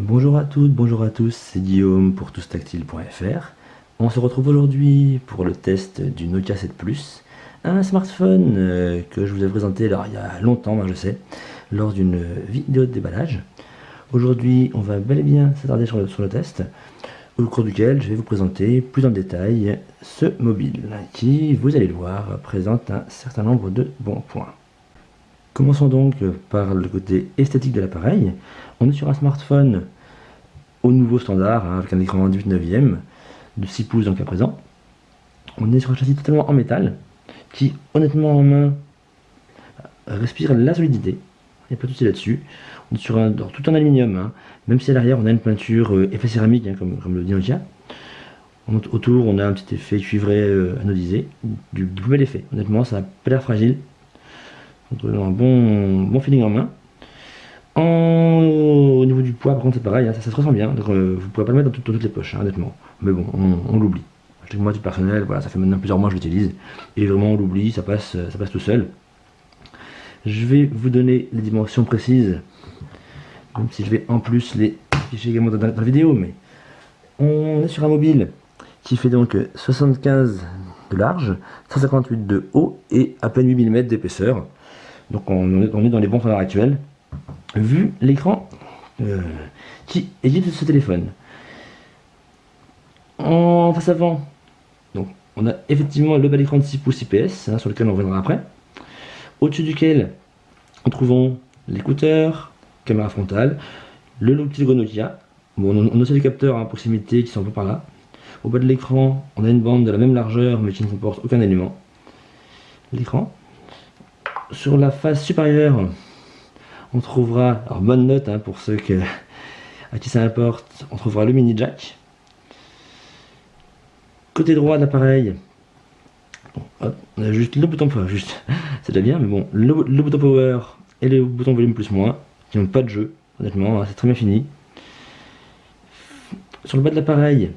Bonjour à toutes, bonjour à tous, c'est Guillaume pour toustactile.fr. On se retrouve aujourd'hui pour le test du Nokia 7 Plus, un smartphone que je vous ai présenté alors, il y a longtemps, je sais, lors d'une vidéo de déballage. Aujourd'hui, on va bel et bien s'attarder sur le test, au cours duquel je vais vous présenter plus en détail ce mobile qui, vous allez le voir, présente un certain nombre de bons points. Commençons donc par le côté esthétique de l'appareil. On est sur un smartphone au nouveau standard, avec un écran 18 neuvième de 6 pouces donc à présent. On est sur un châssis totalement en métal, qui honnêtement en main respire la solidité. Il n'y a pas de souci là-dessus. On est sur tout en aluminium, même si à l'arrière on a une peinture effet céramique, comme le dit Nokia. Autour on a un petit effet cuivré anodisé, du bel effet. Honnêtement ça n'a pas l'air fragile. Donc, un bon feeling en main. Au niveau du poids, par contre, c'est pareil, ça se ressent bien. Donc, vous ne pourrez pas le mettre dans toutes les poches, honnêtement. Mais bon, on l'oublie. Moi, du personnel, voilà, ça fait maintenant plusieurs mois que je l'utilise. Et vraiment, on l'oublie, ça passe tout seul. Je vais vous donner les dimensions précises. Même si je vais en plus les afficher également dans la vidéo. Mais on est sur un mobile qui fait donc 75 de large, 158 de haut et à peine 8 mm d'épaisseur. Donc on est dans les bons standards actuels. Vu l'écran qui édite ce téléphone. En face avant, donc, on a effectivement le bel écran de 6 pouces IPS, sur lequel on reviendra après. Au-dessus duquel, nous trouvons l'écouteur, caméra frontale, le petit logo Nokia. Bon, on a aussi des capteurs à proximité qui sont un peu par là. Au bas de l'écran, on a une bande de la même largeur mais qui ne comporte aucun élément. L'écran. Sur la face supérieure, on trouvera, alors bonne note pour ceux à qui ça importe, on trouvera le mini jack. Côté droit de l'appareil, on a juste le bouton power, c'est déjà bien, mais bon, le bouton power et le bouton volume plus moins, qui n'ont pas de jeu, honnêtement, c'est très bien fini. Sur le bas de l'appareil,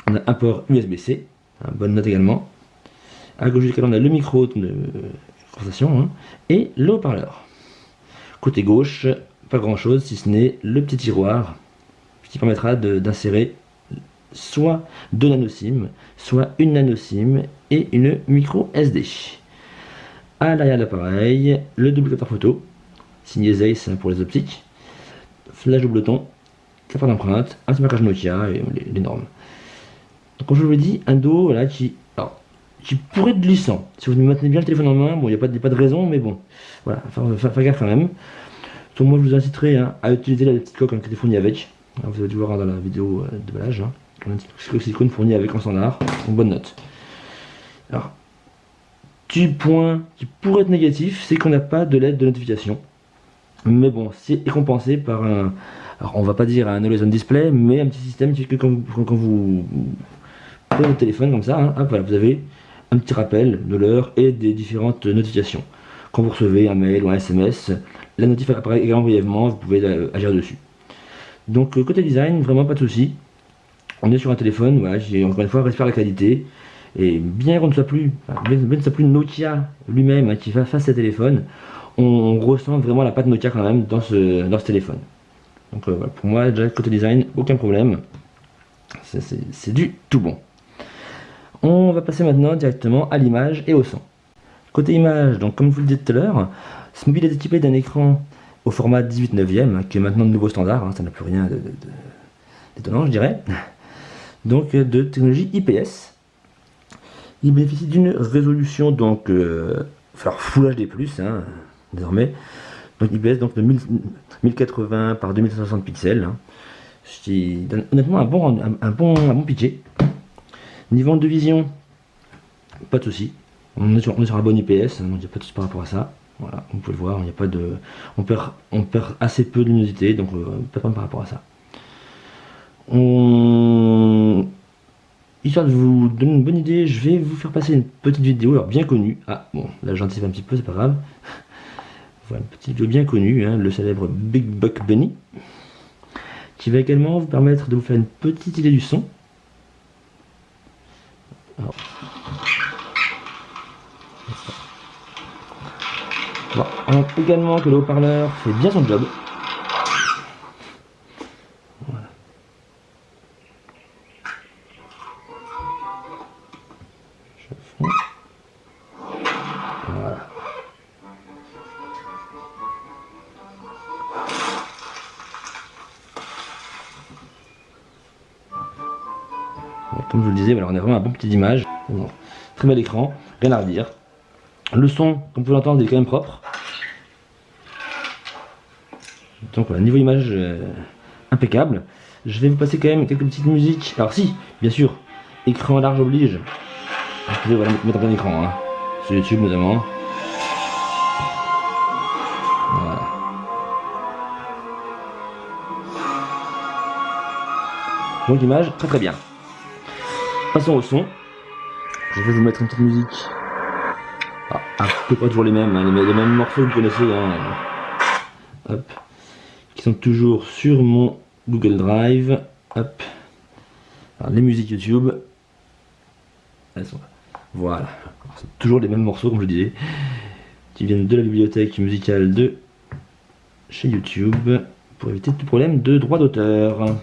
on a un port USB-C, bonne note également. À gauche duquel on a le micro de conversation et le haut-parleur. Côté gauche, pas grand chose si ce n'est le petit tiroir qui permettra d'insérer soit 2 nano SIM, soit une nano SIM et une micro SD. À l'arrière de l'appareil, le double capteur photo, signé Zeiss pour les optiques, flash double ton, capteur d'empreinte, un petit marquage Nokia et les normes. Donc comme je vous l'ai dit, un dos là, qui pourrait être glissant. Si vous maintenez bien le téléphone en main, bon, il n'y a pas de raison, mais bon, voilà, faire gaffe quand même. Donc moi je vous inciterai à utiliser la petite coque qui était fournie avec. Alors, vous avez dû voir dans la vidéo de déballage. On a une petite coque silicone fournie avec en standard, donc bonne note. Alors, petit point qui pourrait être négatif, c'est qu'on n'a pas de LED de notification. Mais bon, c'est compensé par un, alors on va pas dire un Always On Display, mais un petit système qui fait que quand vous prenez votre téléphone comme ça, hop, voilà, vous avez un petit rappel de l'heure et des différentes notifications. Quand vous recevez un mail ou un SMS, la notif apparaît également brièvement, vous pouvez agir dessus. Donc côté design, vraiment pas de souci. On est sur un téléphone, voilà, qui encore une fois respire la qualité. Et bien qu'on ne soit plus Nokia lui-même qui fasse ce téléphone, on ressent vraiment la patte Nokia quand même dans ce téléphone. Donc voilà, pour moi, déjà côté design, aucun problème. C'est du tout bon. On va passer maintenant directement à l'image et au son. Côté image, donc comme je vous le disais tout à l'heure, ce mobile est équipé d'un écran au format 18 neuvième, qui est maintenant le nouveau standard, ça n'a plus rien d'étonnant je dirais. Donc de technologie IPS. Il bénéficie d'une résolution donc Full HD+, désormais. Donc IPS donc de 1080 par 2160 pixels, ce qui donne honnêtement un bon pitché. Niveau de vision, pas de souci. On est sur un bon IPS, donc il n'y a pas de souci par rapport à ça. Voilà, vous pouvez le voir, il n'y a pas de, on perd assez peu de luminosité, donc pas de problème par rapport à ça. Histoire de vous donner une bonne idée, je vais vous faire passer une petite vidéo, alors bien connue. Ah bon, là j'anticipe un petit peu, c'est pas grave. Voilà, une petite vidéo bien connue, le célèbre Big Buck Bunny, qui va également vous permettre de vous faire une petite idée du son. Alors, bon, également que le haut-parleur fait bien son job. comme je vous le disais, voilà, on a vraiment un bon petit image. Bon, très bel écran, rien à redire. Le son, comme vous pouvez l'entendre, il est quand même propre. Donc voilà, niveau image impeccable. Je vais vous passer quand même quelques petites musiques. Alors si, bien sûr, écran large oblige. Vous pouvez voilà, mettre en plein écran, hein, sur YouTube notamment. Voilà. Donc l'image, très très bien. Passons au son. Je vais vous mettre une petite musique. Ah, à peu près toujours les mêmes, hein, les mêmes morceaux que vous connaissez. Hein. Hop. Qui sont toujours sur mon Google Drive. Hop. Alors, les musiques YouTube. Elles sont là. Voilà. C'est toujours les mêmes morceaux, comme je disais. Qui viennent de la bibliothèque musicale de chez YouTube. Pour éviter tout problème de droit d'auteur.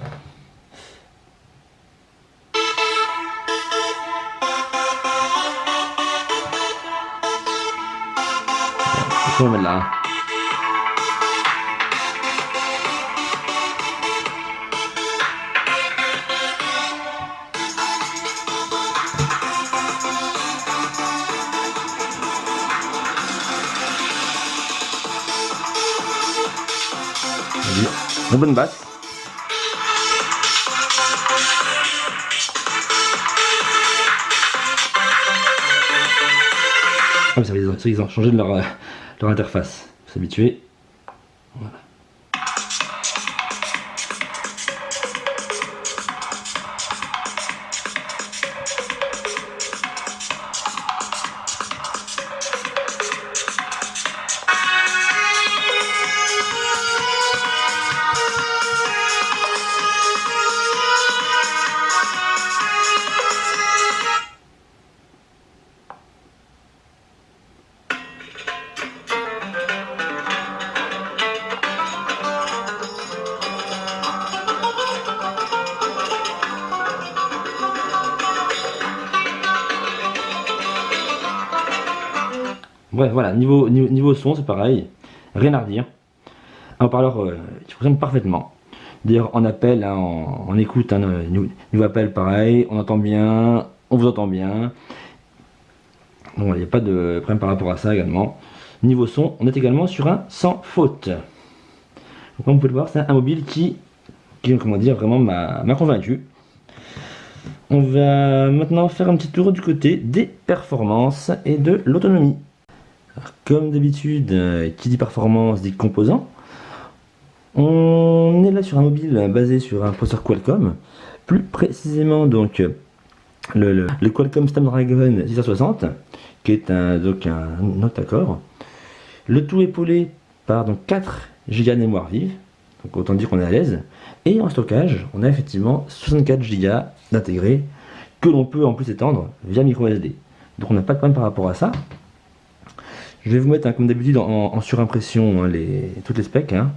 On va mettre là. Une bonne basse. Ah, mais ça, ils ont changé de leur interface. Faut s'habituer. Voilà. Bref, voilà, niveau son, c'est pareil, rien à redire. Un haut-parleur qui fonctionne parfaitement. D'ailleurs, en appel, hein, en écoute, hein, niveau appel, pareil, on entend bien, on vous entend bien. Bon, il n'y a pas de problème par rapport à ça également. Niveau son, on est également sur un sans faute. Donc, comme vous pouvez le voir, c'est un mobile qui comment dire, vraiment m'a convaincu. On va maintenant faire un petit tour du côté des performances et de l'autonomie. Comme d'habitude, qui dit performance dit composant. On est là sur un mobile basé sur un processeur Qualcomm, plus précisément donc le Qualcomm Snapdragon 660, qui est donc un octa-core. Le tout épaulé par donc 4 Go de mémoire vive, donc autant dire qu'on est à l'aise. Et en stockage, on a effectivement 64 Go d'intégré, que l'on peut en plus étendre via micro SD. Donc on n'a pas de problème par rapport à ça. Je vais vous mettre, hein, comme d'habitude, en surimpression, hein, toutes les specs. Hein.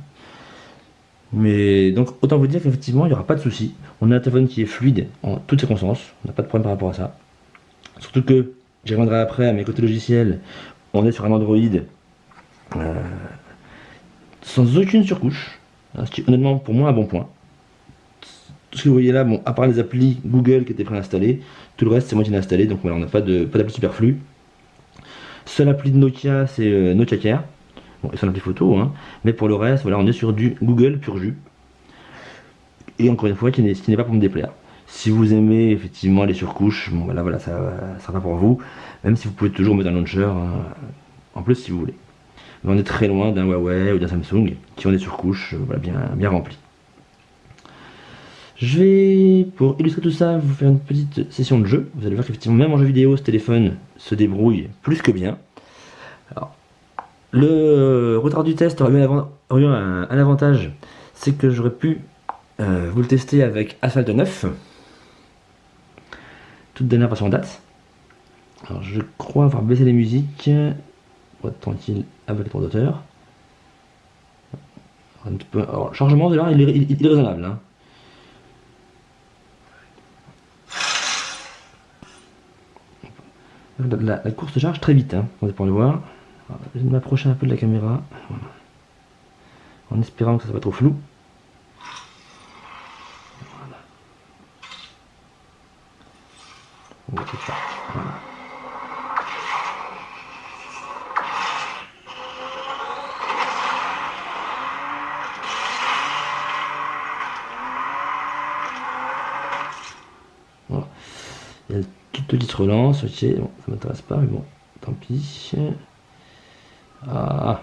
Mais donc, autant vous dire qu'effectivement, il n'y aura pas de souci. On a un téléphone qui est fluide en toutes circonstances. On n'a pas de problème par rapport à ça. Surtout que, j'y reviendrai après à mes côtés logiciels, on est sur un Android sans aucune surcouche. Hein, ce qui est honnêtement pour moi un bon point. Tout ce que vous voyez là, bon, à part les applis Google qui étaient préinstallées, tout le reste c'est moi qui l'ai installé. Donc voilà, on n'a pas d'appli superflu. Seule appli de Nokia, c'est Nokia Care. Bon, et son appli photo, hein. Mais pour le reste, voilà, on est sur du Google pur jus. Et encore une fois, ce qui n'est pas pour me déplaire. Si vous aimez effectivement les surcouches, bon voilà, ça sera pas pour vous. Même si vous pouvez toujours mettre un launcher, hein, en plus si vous voulez. Mais on est très loin d'un Huawei ou d'un Samsung qui ont des surcouches voilà, bien remplies. Je vais, pour illustrer tout ça, vous faire une petite session de jeu. Vous allez voir qu'effectivement, même en jeu vidéo, ce téléphone se débrouille plus que bien. Alors, le retard du test aurait eu un avantage, c'est que j'aurais pu vous le tester avec Asphalt 9, toute dernière version en date. Alors, je crois avoir baissé les musiques pour être tranquille avec le droit d'auteur. Alors, le chargement de là, il est raisonnable. Hein. La course se charge très vite, hein, on peut le voir. Alors, je vais m'approcher un peu de la caméra, voilà. En espérant que ça ne soit pas trop flou. Voilà. Donc, c'est ça. Voilà. Voilà. Il y a une toute petite relance, ok, bon, ça m'intéresse pas, mais bon, tant pis. Ah,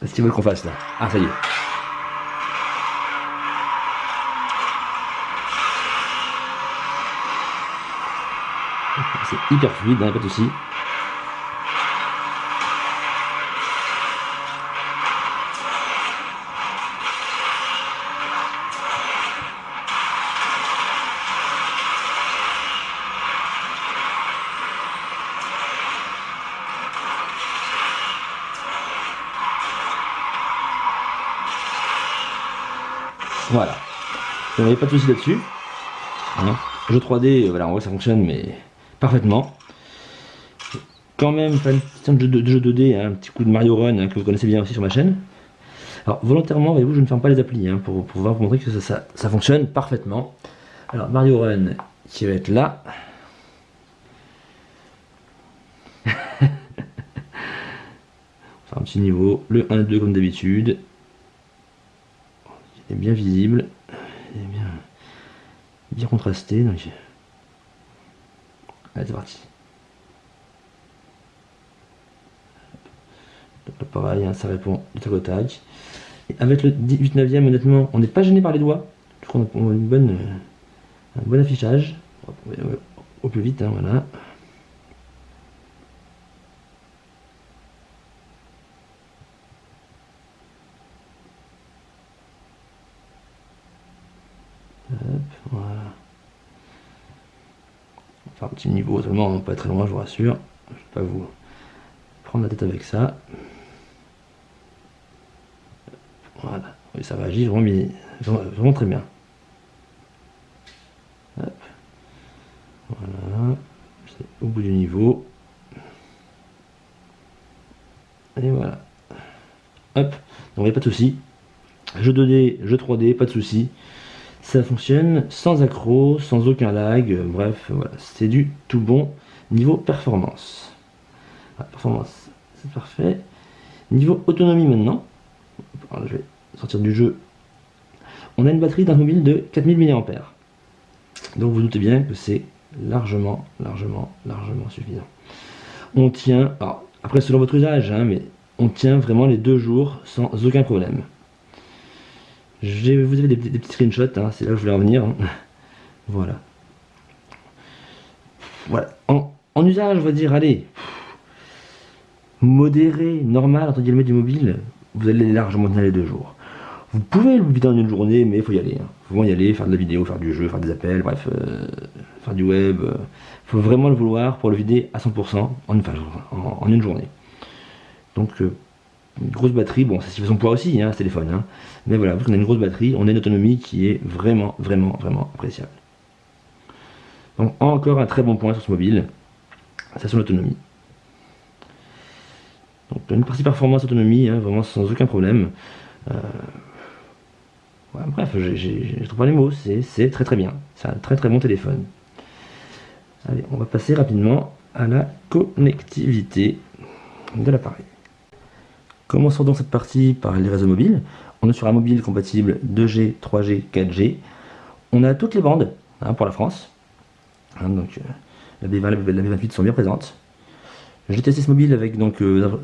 qu'est-ce qu'ils veulent qu'on fasse là? Ah, ça y est. C'est hyper fluide, hein, pas de souci. Voilà. Vous n'avez pas de soucis là-dessus. Hein. Jeu 3D, voilà, en vrai ça fonctionne, mais parfaitement. Quand même, pas une petite de jeu 2D, hein, un petit coup de Mario Run hein, que vous connaissez bien aussi sur ma chaîne. Alors volontairement, voyez-vous, je ne ferme pas les applis hein, pour pouvoir vous montrer que ça fonctionne parfaitement. Alors Mario Run qui va être là. Un petit niveau, le 1 et 2 comme d'habitude. Il est bien visible, il est bien contrasté. Donc... Allez, c'est parti. Donc là, pareil, hein, ça répond du tac au tac. Et avec le 8/9, honnêtement, on n'est pas gêné par les doigts. Je trouve qu'on a un bon affichage. Au plus vite, hein, voilà. Hop, voilà. Enfin, un petit niveau seulement, hein, pas très loin, je vous rassure. Je ne vais pas vous prendre la tête avec ça. Voilà, oui, ça va agir vraiment très bien. Hop. Voilà, c'est au bout du niveau. Et voilà. Hop, donc il n'y a pas de souci. Jeu 2D, jeu 3D, pas de souci. Ça fonctionne sans accroc, sans aucun lag. Bref, voilà, c'est du tout bon niveau performance. Voilà, performance, c'est parfait. Niveau autonomie maintenant. Alors, je vais sortir du jeu. On a une batterie d'un mobile de 4000 mAh. Donc vous doutez bien que c'est largement suffisant. On tient, alors, après selon votre usage, hein, mais on tient vraiment les 2 jours sans aucun problème. Vous avez des petits screenshots, hein, c'est là où je voulais en venir. Hein. Voilà. Voilà. En usage, on va dire, allez, modéré, normal, entre guillemets, du mobile, vous allez largement tenir les 2 jours. Vous pouvez le vider en une journée, mais il faut y aller. Hein. Faut vraiment y aller, faire de la vidéo, faire du jeu, faire des appels, bref, faire du web. Faut vraiment le vouloir pour le vider à 100% en une journée. Donc, une grosse batterie, bon, ça suffit son poids aussi, hein, ce téléphone. Hein. Mais voilà, vu qu'on a une grosse batterie, on a une autonomie qui est vraiment appréciable. Donc, encore un très bon point sur ce mobile, c'est son autonomie. Donc, une partie performance autonomie, hein, vraiment sans aucun problème. Ouais, bref, je trouve pas les mots, c'est très bien. C'est un très bon téléphone. Allez, on va passer rapidement à la connectivité de l'appareil. Commençons donc cette partie par les réseaux mobiles. On est sur un mobile compatible 2G, 3G, 4G. On a toutes les bandes hein, pour la France. Hein, donc la B20, la B28 sont bien présentes. J'ai testé ce mobile avec donc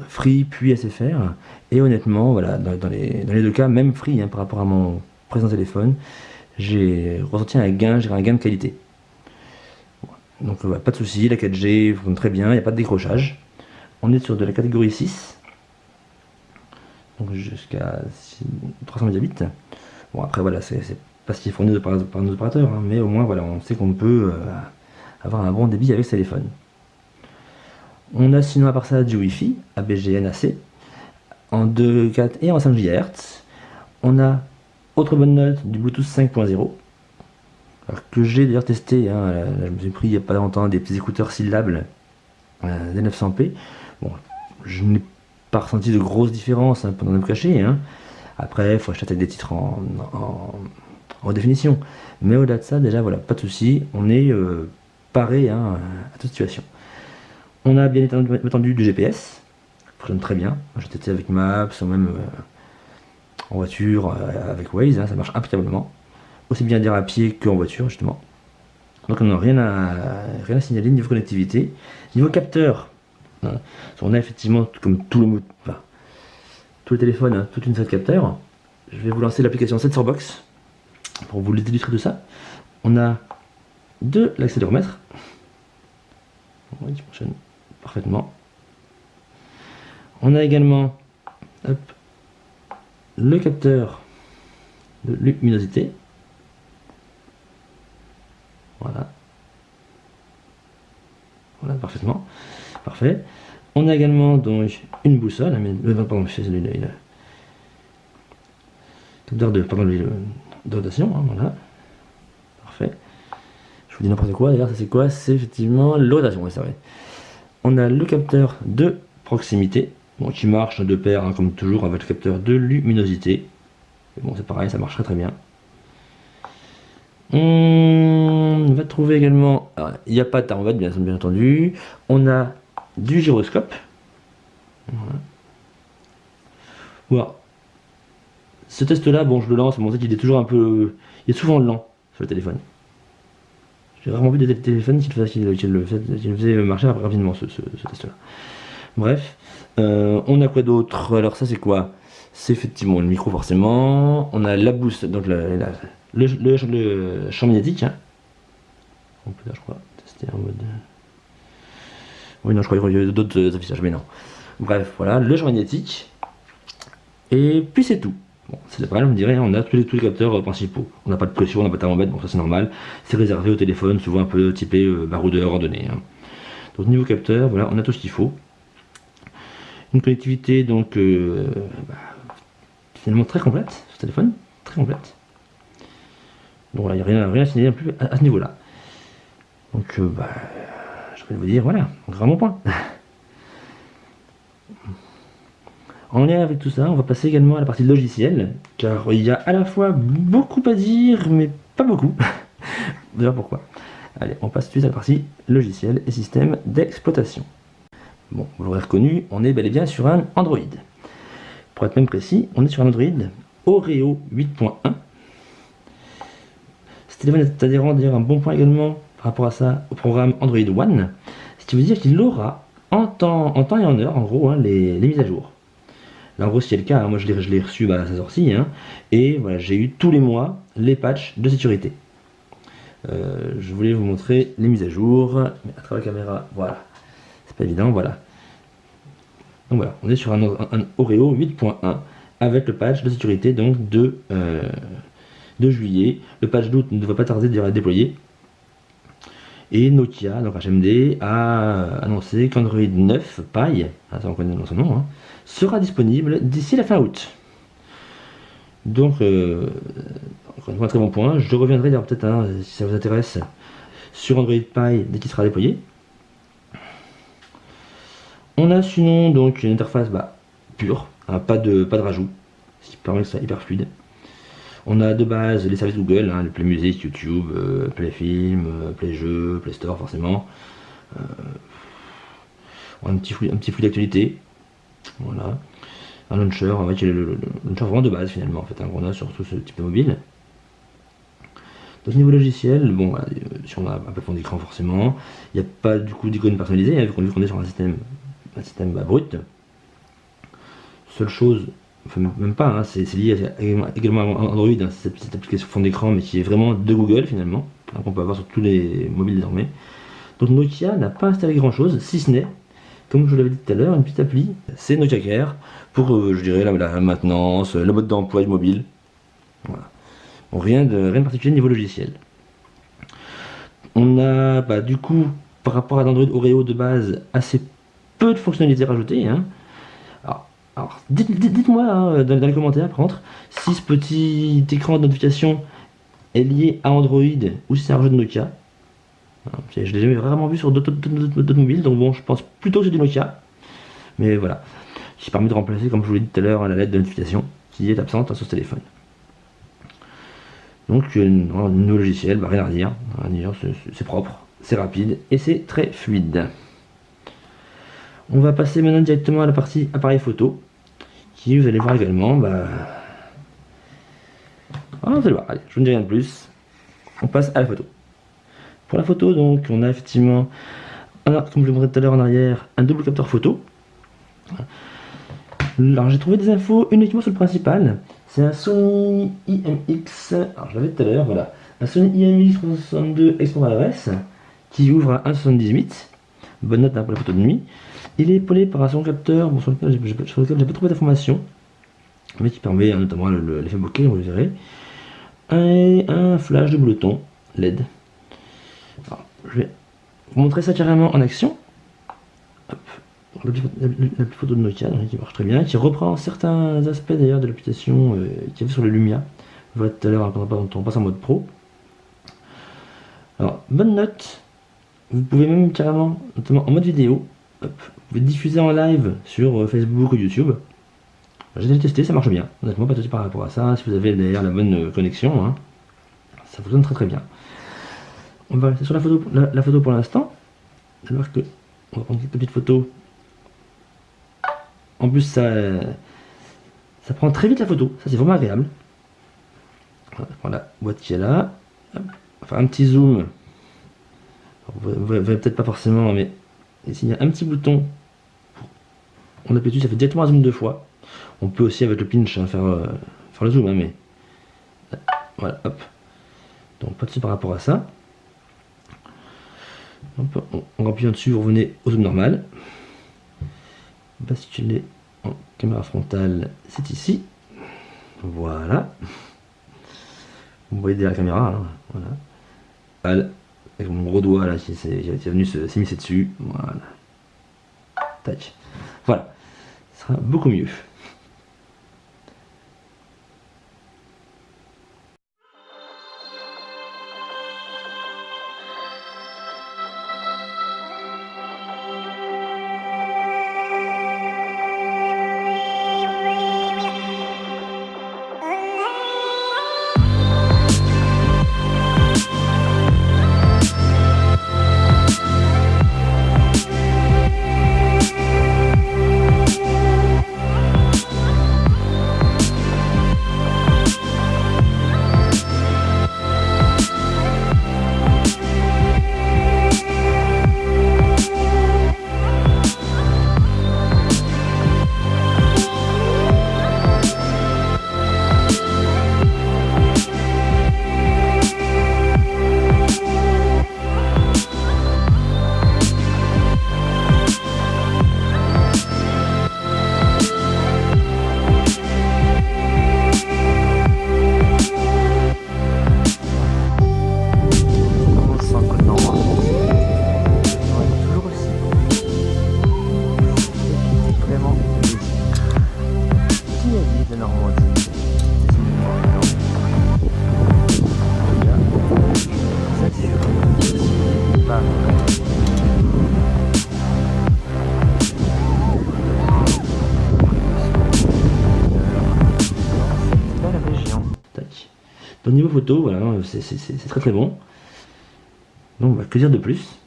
Free puis SFR. Et honnêtement, voilà, dans les 2 cas, même Free hein, par rapport à mon présent téléphone, j'ai ressenti un gain de qualité. Donc voilà, pas de souci, la 4G fonctionne très bien, il n'y a pas de décrochage. On est sur de la catégorie 6. Donc jusqu'à 300 mégabits. Bon après voilà, c'est pas ce qui est fourni par nos opérateurs, hein, mais au moins voilà, on sait qu'on peut avoir un bon débit avec ce téléphone. On a sinon à part ça du Wi-Fi, ABG, NAC, en 2.4 et en 5 GHz. On a autre bonne note du Bluetooth 5.0. Que j'ai d'ailleurs testé, hein, là, je me suis pris il n'y a pas longtemps des petits écouteurs syllables des 900p. Bon, je n'ai pas ressenti de grosses différences hein, pendant le cacher. Hein. Après, il faut acheter des titres en définition. Mais au-delà de ça, déjà, voilà, pas de souci. On est parer hein, à toute situation. On a bien entendu du GPS, fonctionne très bien. J'ai testé avec Maps, ou même en voiture, avec Waze, hein, ça marche impeccablement. Aussi bien dire à pied qu'en voiture, justement. Donc on n'a rien à signaler niveau connectivité. Niveau capteur, hein, on a effectivement, comme tous les téléphones, hein, toute une série de capteurs. Je vais vous lancer l'application Sensorbox pour vous illustrer de ça. On a de l'accéléromètre. Oui, qui fonctionne parfaitement. On a également hop, le capteur de luminosité. Voilà. Voilà, parfaitement. Parfait. On a également donc une boussole. Pardon, c'est le capteur de rotation. Hein, voilà. Parfait. Je vous dis n'importe quoi. D'ailleurs, ça c'est quoi? C'est effectivement la rotation. Oui, c'est vrai. On a le capteur de proximité. Bon, qui marche de pair, hein, comme toujours, avec le capteur de luminosité. Et bon, c'est pareil, ça marche très bien. On va trouver également, il n'y a pas de thermomètre bien entendu, on a du gyroscope. Voilà. Voilà. Ce test là, bon je le lance, mais il est toujours un peu, il est souvent lent sur le téléphone. J'ai vraiment vu des téléphones qui le faisaient marcher rapidement ce test là. Bref, on a quoi d'autre? Alors ça c'est quoi? C'est effectivement le micro forcément, on a la boost, donc le champ magnétique, hein. On peut là, je crois, tester en mode. Oui, non, je crois qu'il y a d'autres affichages, mais non. Bref, voilà, le champ magnétique. Et puis c'est tout. Bon, c'est pas mal, on dirait, on a tous les capteurs principaux. On n'a pas de pression, on n'a pas de thermomètre, bon, ça c'est normal. C'est réservé au téléphone, souvent un peu typé baroudeur, randonnée. Hein. Donc, niveau capteur, voilà, on a tout ce qu'il faut. Une connectivité, donc, finalement très complète, ce téléphone, très complète. Donc là, il n'y a rien à signaler plus à ce niveau-là. Donc, je vais vous dire, voilà, vraiment point. En lien avec tout ça, on va passer également à la partie logicielle, car il y a à la fois beaucoup à dire, mais pas beaucoup. D'ailleurs, pourquoi? Allez, on passe tout de suite à la partie logiciel et système d'exploitation. Bon, vous l'aurez reconnu, on est bel et bien sur un Android. Pour être même précis, on est sur un Android Oreo 8.1. Ce téléphone est adhérent d'ailleurs un bon point également par rapport à ça au programme Android One, ce qui veut dire qu'il aura en temps et en heure, en gros, hein, les mises à jour. Là, en gros, si c'est le cas, hein, moi je l'ai reçu à sa sortie, hein, et voilà, j'ai eu tous les mois les patchs de sécurité. Je voulais vous montrer les mises à jour, mais à travers la caméra, voilà, c'est pas évident, voilà. Donc voilà, on est sur un Oreo 8.1 avec le patch de sécurité donc de juillet. Le patch d'août ne devrait pas tarder à déployer. Et Nokia, donc HMD, a annoncé qu'Android 9 Pie, ça on connaît dans son nom, hein, sera disponible d'ici la fin août. Donc, encore une fois, un très bon point. Je reviendrai d'ailleurs peut-être, hein, si ça vous intéresse, sur Android Pie dès qu'il sera déployé. On a sinon donc une interface pure, hein, pas de rajout, ce qui permet que ce soit hyper fluide. On a de base les services Google, hein, le Play Music, YouTube, Play Film, Play Jeux, Play Store forcément. On a un petit flux d'actualité. Voilà. Un launcher, en fait, le launcher vraiment de base finalement, en fait, hein, qu'on a sur tout ce type de mobile. Donc niveau logiciel, bon, voilà, si on a un peu de fond d'écran forcément, il n'y a pas du coup d'icône personnalisée, hein, vu qu'on est sur un système brut. Seule chose, enfin même pas, hein, c'est lié également à Android, hein, cette petite application fond d'écran, mais qui est vraiment de Google finalement, hein, qu'on peut avoir sur tous les mobiles désormais. Donc Nokia n'a pas installé grand chose, si ce n'est, comme je vous l'avais dit tout à l'heure, une petite appli, c'est Nokia Care, pour je dirais la maintenance, le mode d'emploi du mobile. Voilà. Bon, rien de particulier niveau logiciel. On a du coup, par rapport à l'Android Oreo de base, assez peu de fonctionnalités rajoutées. Hein. Alors dites-moi hein, dans les commentaires par contre, si ce petit écran de notification est lié à Android ou si c'est un rajout de Nokia. Je l'ai jamais vraiment vu sur d'autres mobiles, donc bon, je pense plutôt que c'est du Nokia. Mais voilà, qui permet de remplacer, comme je vous l'ai dit tout à l'heure, la lettre de notification qui est absente sur ce téléphone. Donc, nouveau logiciel, rien à dire, c'est propre, c'est rapide et c'est très fluide. On va passer maintenant directement à la partie appareil photo, qui vous allez voir également, vous allez voir, allez, je vous ne dis rien de plus, on passe à la photo. Pour la photo, donc, on a effectivement, comme je le montrais tout à l'heure en arrière, un double capteur photo. Alors j'ai trouvé des infos uniquement sur le principal, c'est un Sony IMX, alors je l'avais tout à l'heure, voilà, un Sony IMX 362 Explorer RS, qui ouvre à 1,78, bonne note hein, pour la photo de nuit. Il est épaulé par un second capteur bon, sur lequel j'ai pas trouvé d'informations, mais qui permet hein, notamment l'effet bokeh, vous le verrez. Et un flash de bouleton LED. Alors, je vais vous montrer ça carrément en action. Hop. La petite photo de Nokia qui marche très bien, qui reprend certains aspects d'ailleurs de l'application qu'il y avait sur le Lumia. Vous verrez tout à l'heure quand on passe en mode pro. Alors, bonne note. Vous pouvez même carrément, notamment en mode vidéo, hop, vous pouvez diffuser en live sur Facebook ou YouTube. J'ai déjà testé, ça marche bien. Honnêtement, pas de soucis par rapport à ça. Si vous avez d'ailleurs la bonne connexion, hein, ça fonctionne très très bien. On va rester sur la photo pour l'instant. Alors que on va prendre quelques petites photos. En plus, ça prend très vite la photo. Ça, c'est vraiment agréable. On prend la boîte qui est là. Hop. On va faire un petit zoom. Vous ne voyez peut-être pas forcément, mais ici il y a un petit bouton. On appuie dessus, ça fait directement un zoom 2 fois. On peut aussi avec le pinch hein, faire le zoom, hein, mais voilà, hop. Donc pas de soucis par rapport à ça. On appuie dessus, vous revenez au zoom normal. Basculer en caméra frontale, c'est ici. Voilà. Vous voyez derrière la caméra, hein, voilà. Avec mon gros doigt là qui est venu s'immiscer dessus. Voilà. Tac. Voilà. Ce sera beaucoup mieux. Au niveau photo, voilà, c'est très très bon. Donc, que dire de plus?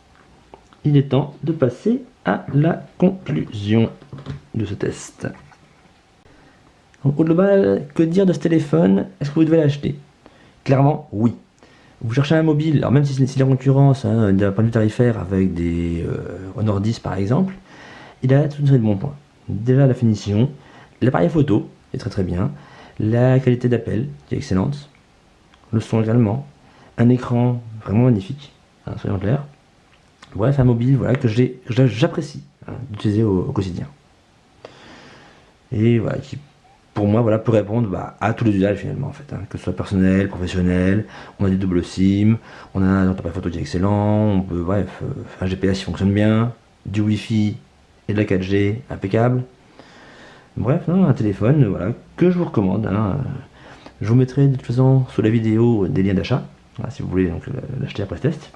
Il est temps de passer à la conclusion de ce test. Donc, au global, que dire de ce téléphone? Est-ce que vous devez l'acheter? Clairement, oui. Vous cherchez un mobile, alors même si c'est la concurrence hein, d'un point de vue tarifaire avec des Honor 10 par exemple, il a toute une série de bons points. Déjà la finition, l'appareil photo est très très bien, la qualité d'appel qui est excellente, le son également, un écran vraiment magnifique, hein, soyons clairs. Bref, un mobile voilà, que j'apprécie hein, d'utiliser au quotidien. Et voilà, qui pour moi voilà, peut répondre à tous les usages finalement en fait, hein, que ce soit personnel, professionnel, on a du double SIM, on a un appareil photo qui est excellent, on peut bref, un GPS qui fonctionne bien, du Wi-Fi et de la 4G impeccable. Bref, non, un téléphone voilà, que je vous recommande. Hein. Je vous mettrai de toute façon sous la vidéo des liens d'achat, voilà, si vous voulez l'acheter après ce test.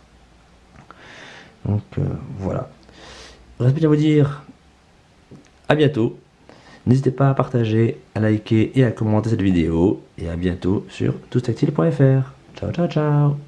Donc voilà. Il reste plus qu'à vous dire à bientôt. N'hésitez pas à partager, à liker et à commenter cette vidéo. Et à bientôt sur toustactile.fr. Ciao, ciao, ciao.